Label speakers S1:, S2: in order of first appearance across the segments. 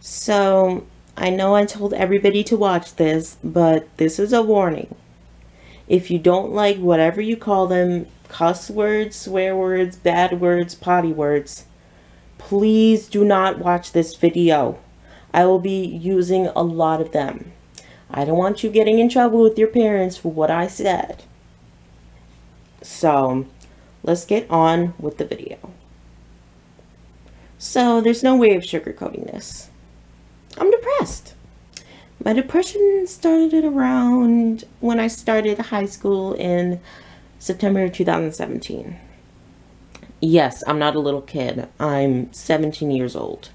S1: So, I know I told everybody to watch this, but this is a warning. If you don't like whatever you call them, cuss words, swear words, bad words, potty words, please do not watch this video. I will be using a lot of them. I don't want you getting in trouble with your parents for what I said. So, let's get on with the video. So, there's no way of sugarcoating this. I'm depressed. My depression started around when I started high school in September 2017. Yes, I'm not a little kid. I'm 17 years old.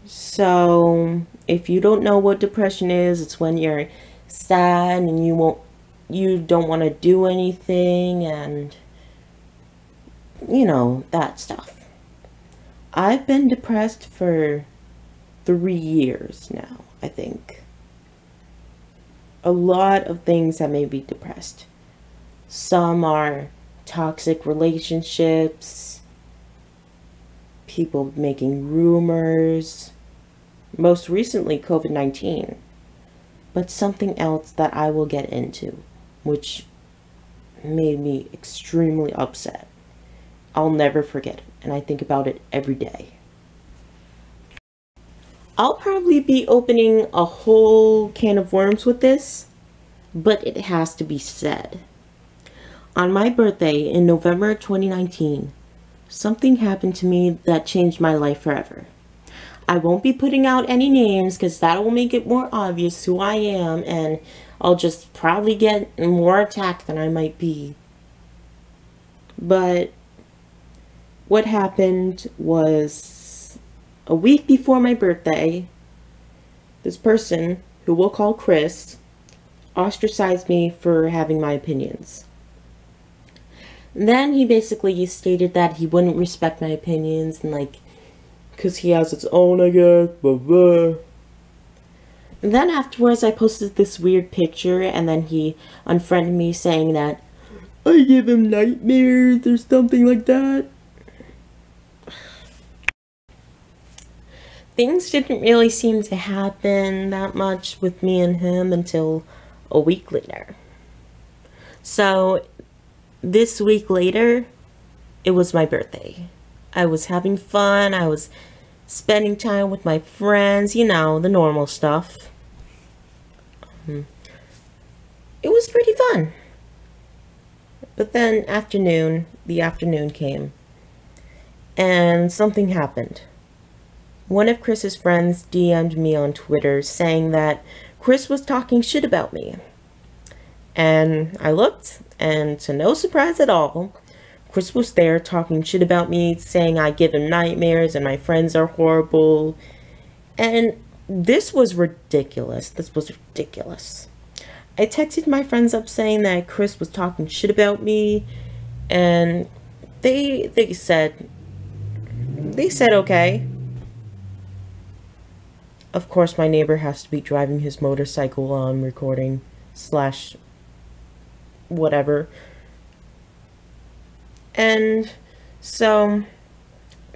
S1: So, if you don't know what depression is, it's when you're sad and you don't want to do anything and that stuff. I've been depressed for 3 years now, I think. A lot of things have made me depressed. Some are toxic relationships, people making rumors, most recently COVID-19, but something else that I will get into, which made me extremely upset. I'll never forget it, and I think about it every day. I'll probably be opening a whole can of worms with this, but it has to be said. On my birthday in November 2019, something happened to me that changed my life forever. I won't be putting out any names because that will make it more obvious who I am, and I'll just probably get more attacked than I might be. But what happened was, a week before my birthday, this person, who we'll call Chris, ostracized me for having my opinions. Then he basically stated that he wouldn't respect my opinions and because he has his own, I guess, blah blah. And then afterwards I posted this weird picture and then he unfriended me saying that I give him nightmares or something like that. Things didn't really seem to happen that much with me and him until a week later. So, this week later, it was my birthday. I was having fun, I was spending time with my friends, the normal stuff. It was pretty fun. But then the afternoon came, and something happened. One of Chris's friends DM'd me on Twitter saying that Chris was talking shit about me. And I looked, and to no surprise at all, Chris was there talking shit about me, saying I give him nightmares and my friends are horrible. And this was ridiculous. I texted my friends up saying that Chris was talking shit about me, and they said okay. Of course, my neighbor has to be driving his motorcycle while I'm recording, / whatever. And so,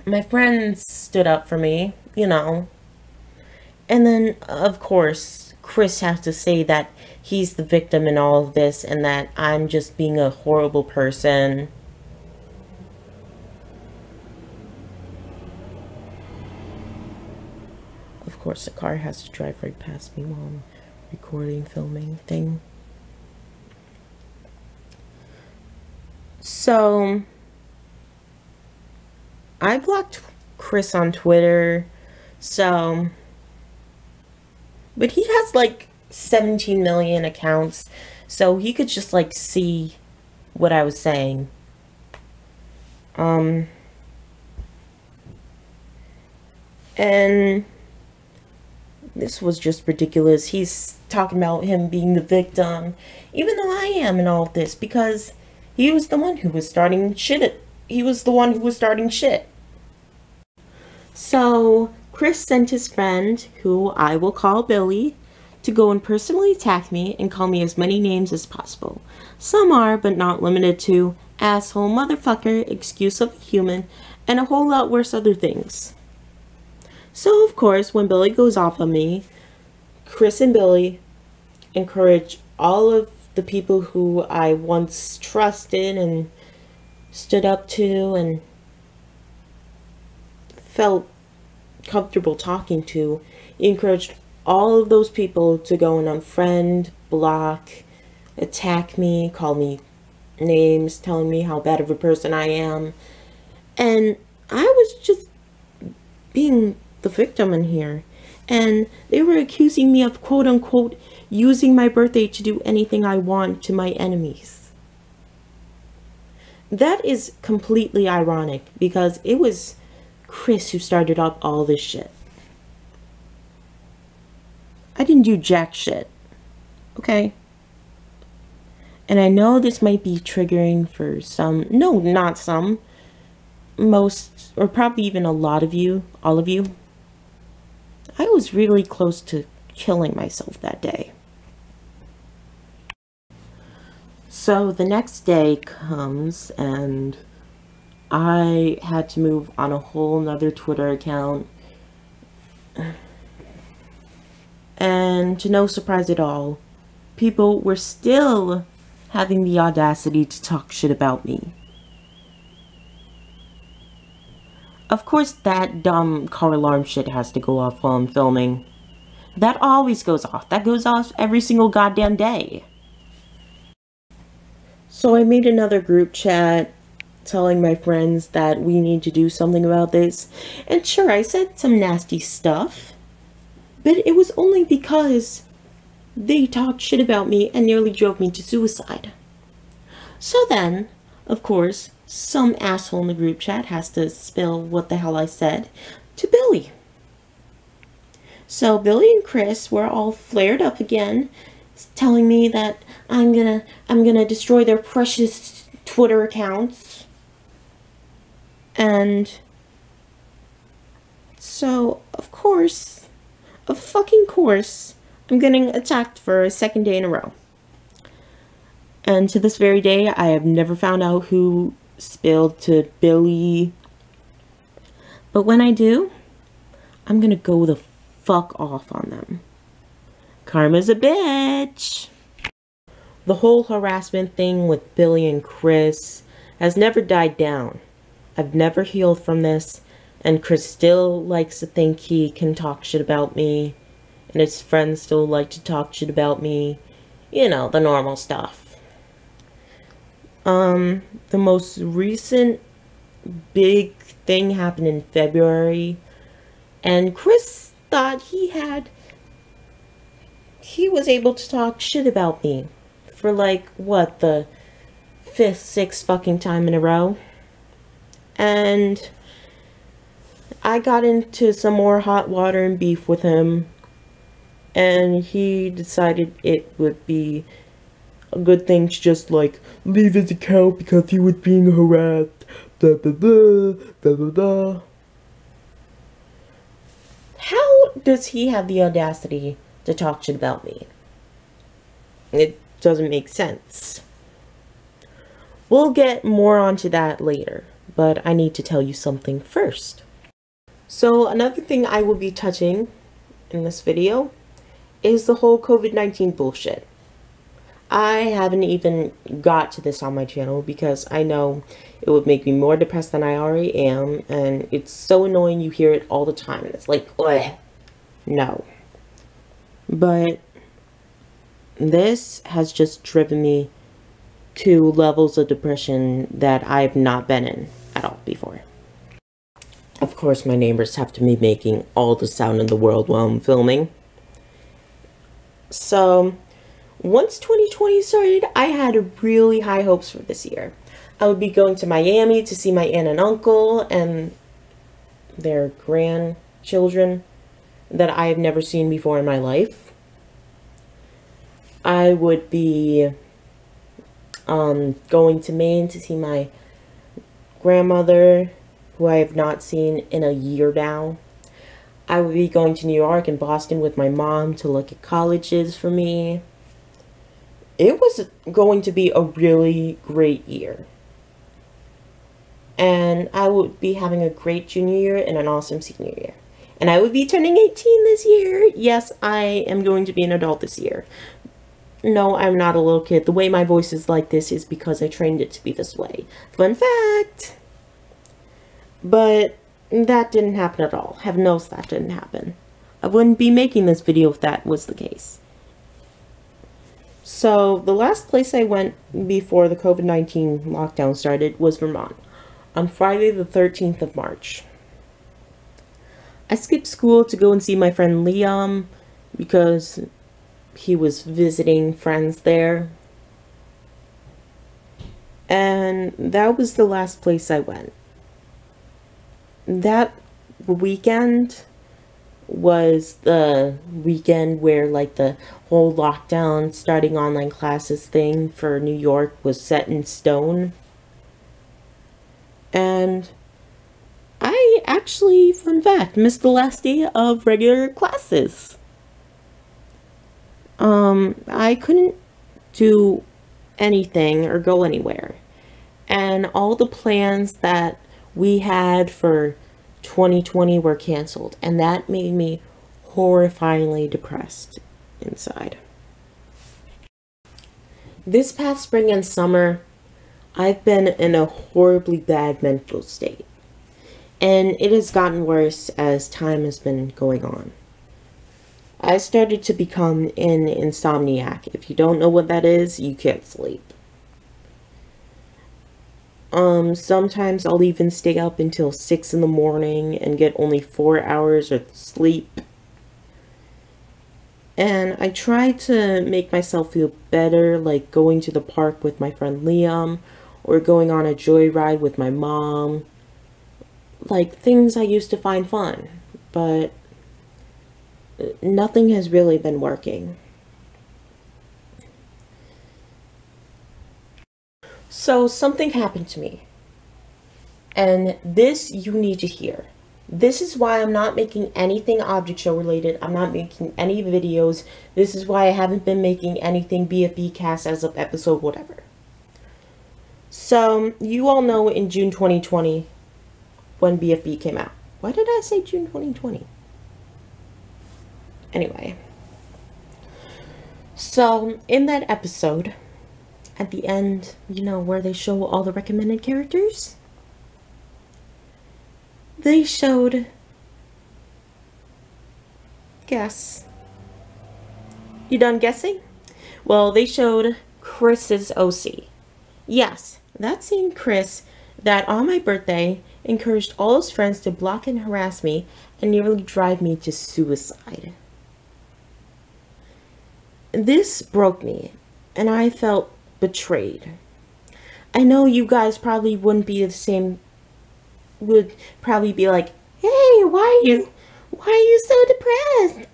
S1: my friends stood up for me, And then, of course, Chris has to say that he's the victim in all of this and that I'm just being a horrible person. Of course, the car has to drive right past me while I'm recording, filming thing. So, I blocked Chris on Twitter, but he has 17 million accounts, so he could just see what I was saying. And this was just ridiculous. He's talking about him being the victim, even though I am in all of this, because he was the one who was starting shit. So, Chris sent his friend, who I will call Billy, to go and personally attack me and call me as many names as possible. Some are, but not limited to, asshole, motherfucker, excuse of a human, and a whole lot worse other things. So, of course, when Billy goes off on me, Chris and Billy encourage all of the people who I once trusted and stood up to and felt comfortable talking to. He encouraged all of those people to go and unfriend, block, attack me, call me names, telling me how bad of a person I am. And I was just being the victim in here. And they were accusing me of quote unquote using my birthday to do anything I want to my enemies. That is completely ironic because it was Chris who started up all this shit. I didn't do jack shit. Okay? And I know this might be triggering for some, no, not some, most, or probably even a lot of you, all of you. I was really close to killing myself that day. So the next day comes and I had to move on a whole nother Twitter account. And to no surprise at all, people were still having the audacity to talk shit about me. Of course that dumb car alarm shit has to go off while I'm filming. That always goes off. That goes off every single goddamn day. So I made another group chat telling my friends that we need to do something about this. And sure, I said some nasty stuff. But it was only because they talked shit about me and nearly drove me to suicide. So then, of course, some asshole in the group chat has to spill what the hell I said to Billy. So Billy and Chris were all flared up again, telling me that I'm gonna destroy their precious Twitter accounts. And so, of course, I'm getting attacked for a second day in a row. And to this very day, I have never found out who spilled to Billy. But when I do, I'm gonna go the fuck off on them. Karma's a bitch. The whole harassment thing with Billy and Chris has never died down. I've never healed from this, and Chris still likes to think he can talk shit about me, and his friends still like to talk shit about me. You know, the normal stuff. The most recent big thing happened in February, and Chris thought he was able to talk shit about me for like, what, the 5th, 6th fucking time in a row. And I got into some more hot water and beef with him, and he decided it would be a good thing to just like leave his account because he was being harassed. Blah blah blah blah blah blah. How does he have the audacity to talk shit about me? It doesn't make sense. We'll get more onto that later, but I need to tell you something first. So another thing I will be touching in this video is the whole COVID-19 bullshit. I haven't even got to this on my channel because I know it would make me more depressed than I already am, and it's so annoying. You hear it all the time and it's like, ugh, no. But this has just driven me to levels of depression that I've not been in at all before. Of course, my neighbors have to be making all the sound in the world while I'm filming. So once 2020 started, I had really high hopes for this year. I would be going to Miami to see my aunt and uncle and their grandchildren that I have never seen before in my life. I would be going to Maine to see my grandmother, who I have not seen in a year now. I would be going to New York and Boston with my mom to look at colleges for me. It was going to be a really great year. And I would be having a great junior year and an awesome senior year. And I would be turning 18 this year. Yes, I am going to be an adult this year. No, I'm not a little kid. The way my voice is like this is because I trained it to be this way. Fun fact! But that didn't happen at all. Heaven knows that didn't happen. I wouldn't be making this video if that was the case. So, the last place I went before the COVID-19 lockdown started was Vermont, on Friday the 13th of March. I skipped school to go and see my friend Liam because he was visiting friends there. And that was the last place I went. That weekend was the weekend where like the whole lockdown starting online classes thing for New York was set in stone. And I actually, fun fact, missed the last day of regular classes. I couldn't do anything or go anywhere. And all the plans that we had for 2020 were canceled, and that made me horrifyingly depressed inside. This past spring and summer, I've been in a horribly bad mental state, and it has gotten worse as time has been going on. I started to become an insomniac. If you don't know what that is, you can't sleep. Sometimes I'll even stay up until 6 in the morning and get only 4 hours of sleep. And I try to make myself feel better, like going to the park with my friend Liam, or going on a joyride with my mom. Like things I used to find fun, but nothing has really been working. So something happened to me, and this you need to hear. This is why I'm not making anything Object Show related. I'm not making any videos. This is why I haven't been making anything BFB cast as of episode whatever. So you all know in June 2020 when BFB came out. Why did I say June 2020? Anyway. So in that episode, at the end, you know, where they show all the recommended characters, they showed, guess. You done guessing? Well, they showed Chris's OC. Yes, that same Chris that on my birthday encouraged all his friends to block and harass me and nearly drive me to suicide. This broke me, and I felt betrayed. I know you guys probably wouldn't be the same, would probably be like, hey, why are you so depressed?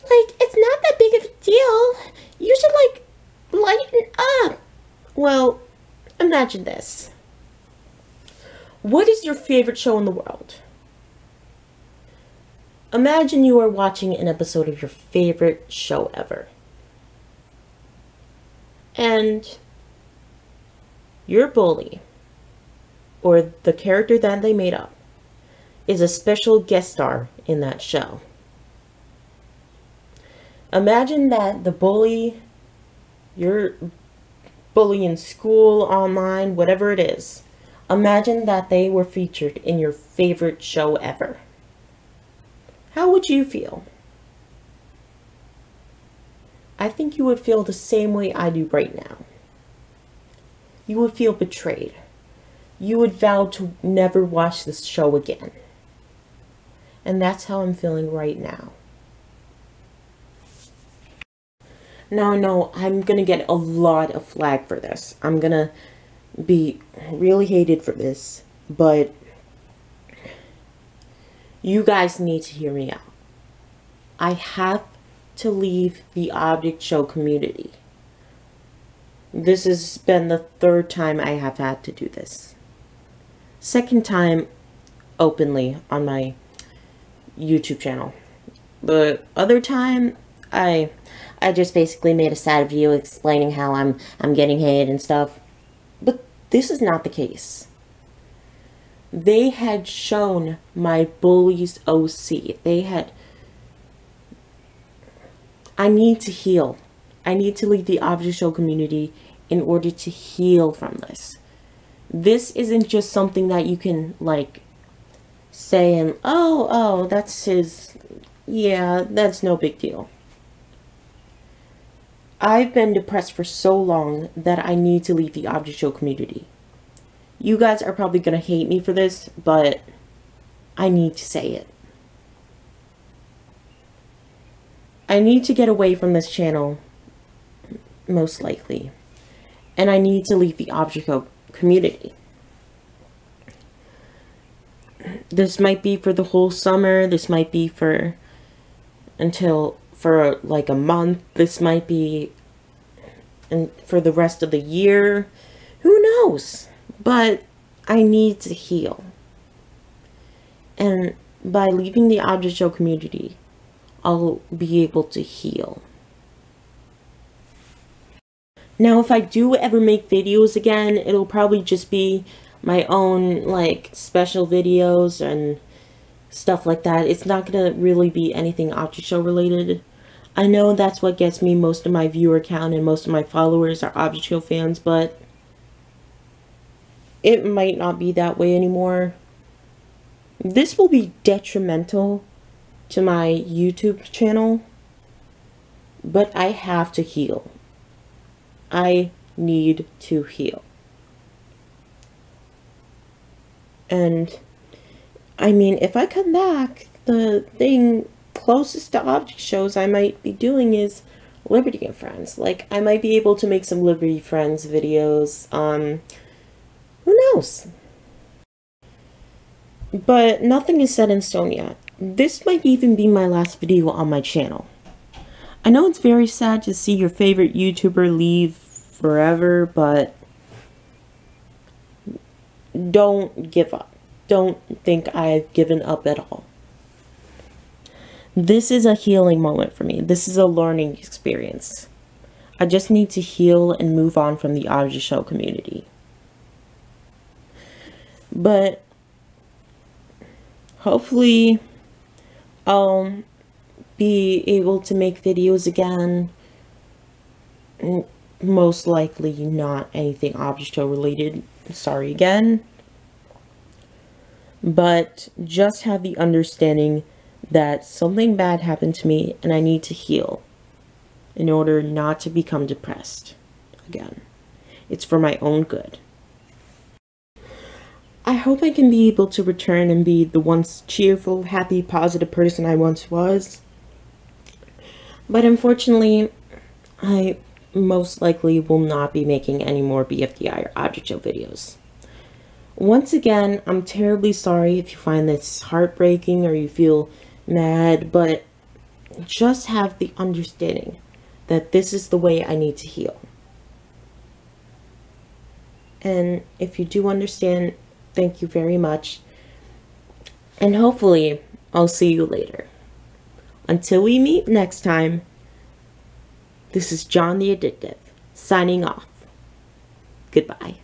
S1: Like, it's not that big of a deal. You should, like, lighten up. Well, imagine this. What is your favorite show in the world? Imagine you are watching an episode of your favorite show ever. And your bully, or the character that they made up, is a special guest star in that show. Imagine that the bully, your bully in school, online, whatever it is, imagine that they were featured in your favorite show ever. How would you feel? I think you would feel the same way I do right now. You would feel betrayed. You would vow to never watch this show again. And that's how I'm feeling right now. Now, no, I'm gonna get a lot of flack for this. I'm gonna be really hated for this, but you guys need to hear me out. I have to leave the Object Show community. This has been the third time I have had to do this. Second time openly on my YouTube channel. The other time, I just basically made a sad video explaining how I'm getting hate and stuff. But this is not the case. they had shown my bullies OC. I need to heal. I need to leave the Object Show community in order to heal from this. This isn't just something that you can, like, say and, oh, that's his, yeah, that's no big deal. I've been depressed for so long that I need to leave the Object Show community. You guys are probably going to hate me for this, but I need to say it. I need to get away from this channel, most likely. And I need to leave the Object Show community. This might be for the whole summer. This might be for like a month. This might be for the rest of the year. Who knows? But I need to heal. And by leaving the Object Show community, I'll be able to heal. Now, if I do ever make videos again, it'll probably just be my own, like, special videos and stuff like that. It's not gonna really be anything Object Show related. I know that's what gets me most of my viewer count and most of my followers are Object Show fans, but it might not be that way anymore. This will be detrimental to my YouTube channel, but I have to heal. I need to heal. And I mean, if I come back, the thing closest to Object Shows I might be doing is Liberty and Friends. Like, I might be able to make some Liberty Friends videos. Who knows? But nothing is set in stone yet. This might even be my last video on my channel. I know it's very sad to see your favorite YouTuber leave forever, but don't give up. Don't think I've given up at all. This is a healing moment for me. This is a learning experience. I just need to heal and move on from the Object Show community. But hopefully I'll be able to make videos again. Most likely not anything Object Show related. Sorry again. But just have the understanding that something bad happened to me and I need to heal in order not to become depressed again. It's for my own good. I hope I can be able to return and be the once cheerful, happy, positive person I once was. But unfortunately, I most likely will not be making any more BFDI or Object Show videos. Once again, I'm terribly sorry if you find this heartbreaking or you feel mad, but just have the understanding that this is the way I need to heal. And if you do understand, thank you very much. And hopefully, I'll see you later. Until we meet next time, this is John the Addictive, signing off. Goodbye.